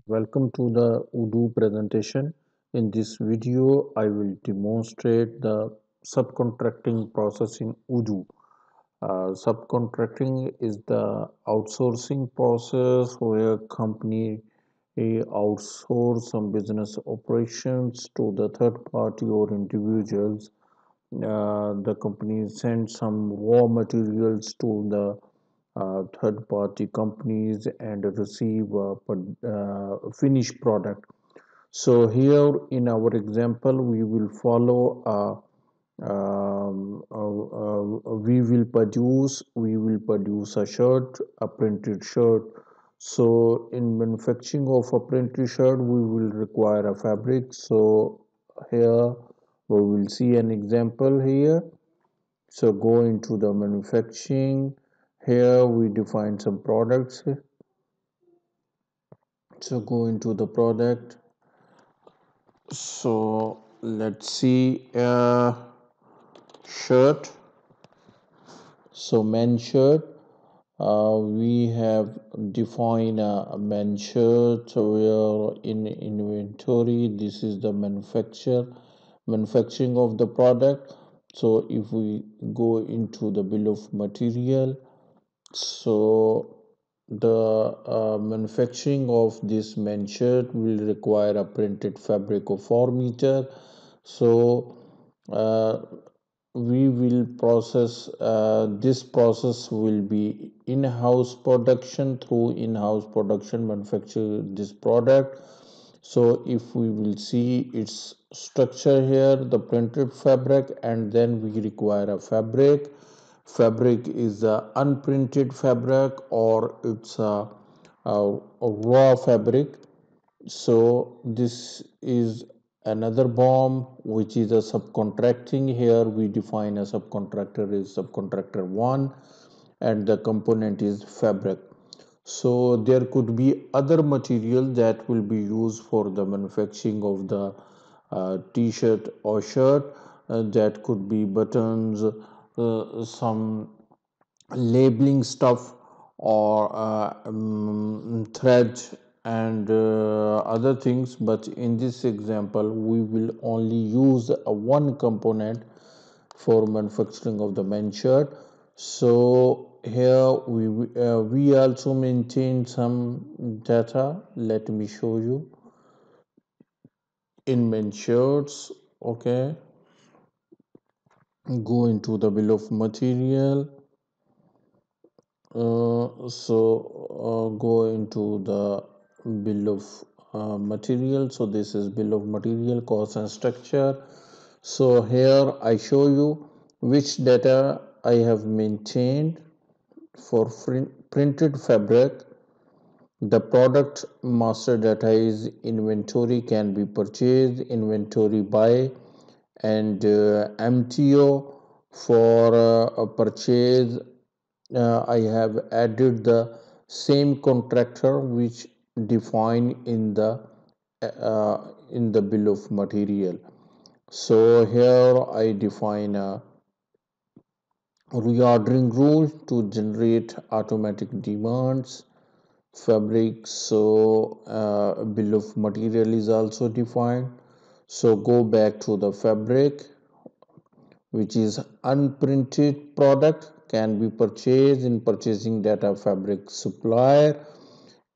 Welcome to the Odoo presentation. In this video, I will demonstrate the subcontracting process in Odoo. Subcontracting is the outsourcing process where company outsource some business operations to the third party or individuals. The company sends some raw materials to the third party companies and receive a finished product. So here in our example we will follow we will produce a shirt, a printed shirt. So in manufacturing of a printed shirt we will require a fabric. So here we will see an example here. So go into the manufacturing. Here we define some products. So go into the product. So let's see a shirt. So men's shirt. We have defined a men's shirt. So we are in inventory. This is the manufacturing of the product. So if we go into the bill of material, so the manufacturing of this men's shirt will require a printed fabric of 4 meter. So uh, we will process this process will be in-house production. Through in-house production manufacture this product. So if we will see its structure here, the printed fabric, and then we require a fabric is a unprinted fabric or it's a raw fabric. So this is another bomb which is a subcontracting. Here we define a subcontractor is subcontractor 1 and the component is fabric. So there could be other material that will be used for the manufacturing of the t-shirt or shirt. That could be buttons, some labeling stuff, or thread and other things. But in this example we will only use one component for manufacturing of the men's shirt. So here we also maintain some data. Let me show you in men's shirts. Okay, go into the bill of material. Go into the bill of material. So this is bill of material, cost and structure. So here I show you which data I have maintained for printed fabric. The product master data is inventory can be purchased, inventory buy, and MTO for a purchase. I have added the same contractor which defined in the bill of material. So here I define a reordering rule to generate automatic demands fabric. So bill of material is also defined. So go back to the fabric, which is unprinted product can be purchased in purchasing data fabric supplier,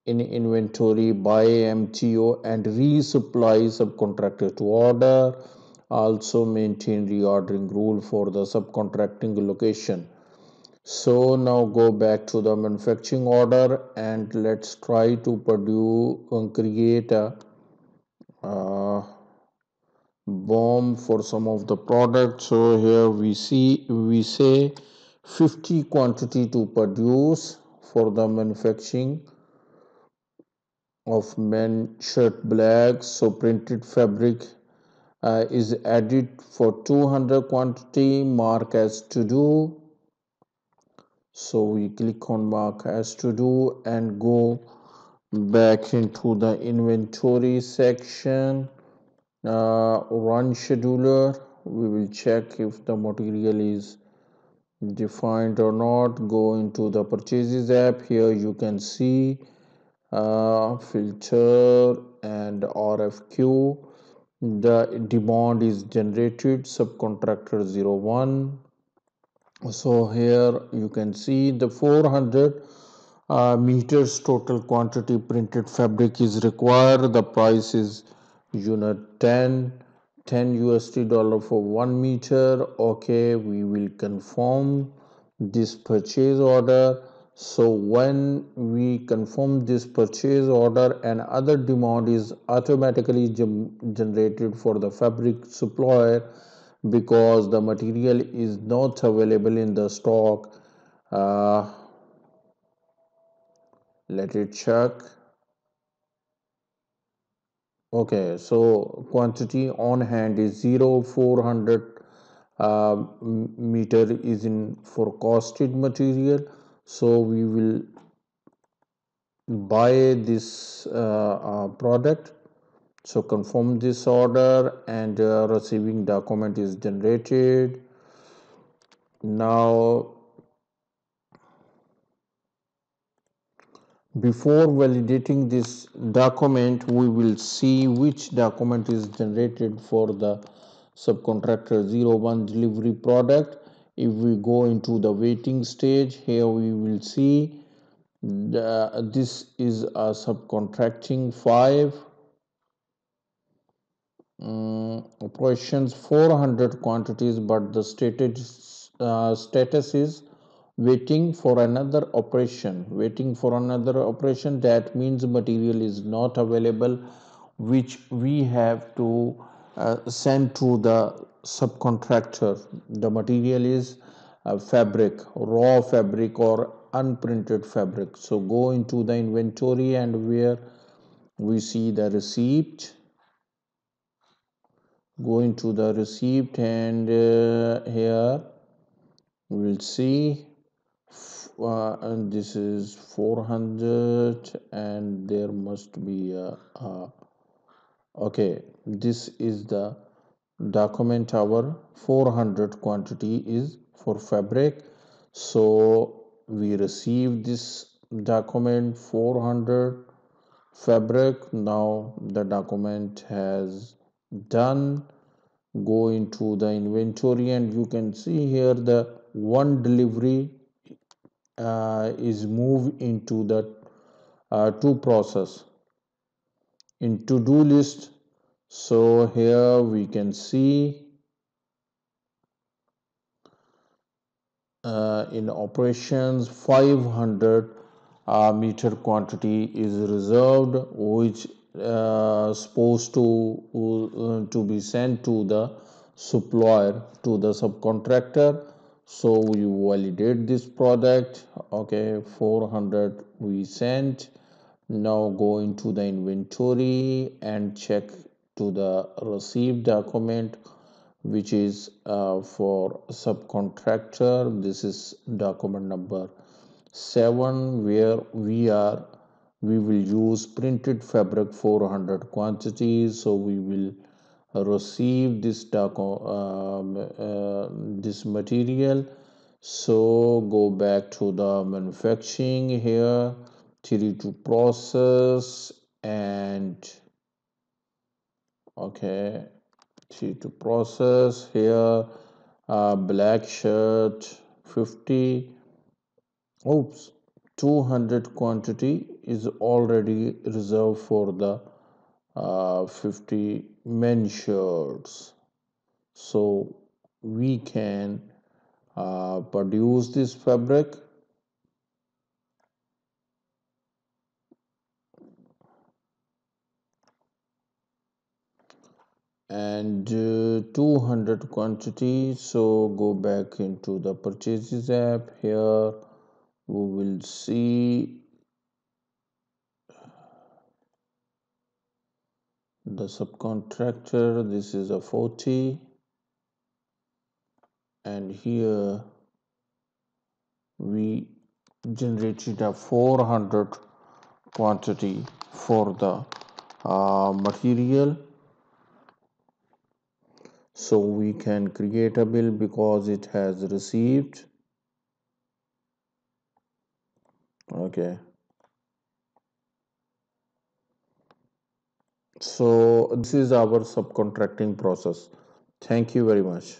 in inventory buy MTO and resupply subcontractor to order. Also maintain reordering rule for the subcontracting location. So now go back to the manufacturing order and let's try to produce and create a uh, bomb for some of the products. So here we say 50 quantity to produce for the manufacturing of men shirt black. So printed fabric is added for 200 quantity, mark as to do. So we click on mark as to do and go back into the inventory section. Run scheduler, we will check if the material is defined or not. Go into the purchases app. Here you can see filter and RFQ. The demand is generated subcontractor 01. So here you can see the 400 meters total quantity printed fabric is required. The price is unit 10 USD dollar for 1 meter. Okay, we will confirm this purchase order. So when we confirm this purchase order, and other demand is automatically generated for the fabric supplier because the material is not available in the stock. uh, let it check. Okay, so quantity on hand is 0 400 meter is in forecasted material. So we will buy this product. So confirm this order, and receiving document is generated. Now, before validating this document, we will see which document is generated for the subcontractor 01 delivery product. If we go into the waiting stage, here we will see this is a subcontracting 5 operations 400 quantities, but the status is waiting for another operation. That means material is not available, which we have to send to the subcontractor. The material is fabric, raw fabric or unprinted fabric. So go into the inventory, and where we see the receipt, go into the receipt, and here we'll see and this is 400, and there must be a okay, this is the document. Our 400 quantity is for fabric. So we receive this document 400 fabric. Now the document has done. Go into the inventory, and you can see here the one delivery is moved into the to process in to do list. So here we can see in operations 500 meter quantity is reserved, which supposed to be sent to the supplier, to the subcontractor. So we validate this product. Okay, 400 we sent. Now go into the inventory and check to the received document, which is for subcontractor. This is document number 7, where we will use printed fabric 400 quantities. So we will receive this material. So go back to the manufacturing here, 3 to process, and okay, 3 to process here. Black shirt 50. Oops, 200 quantity is already reserved for the 50 men shirts. So we can produce this fabric, and 200 quantity. So go back into the purchases app. Here we will see the subcontractor. This is a 40, and here we generated a 400 quantity for the material. So we can create a bill because it has received. Okay, So this is our subcontracting process. Thank you very much.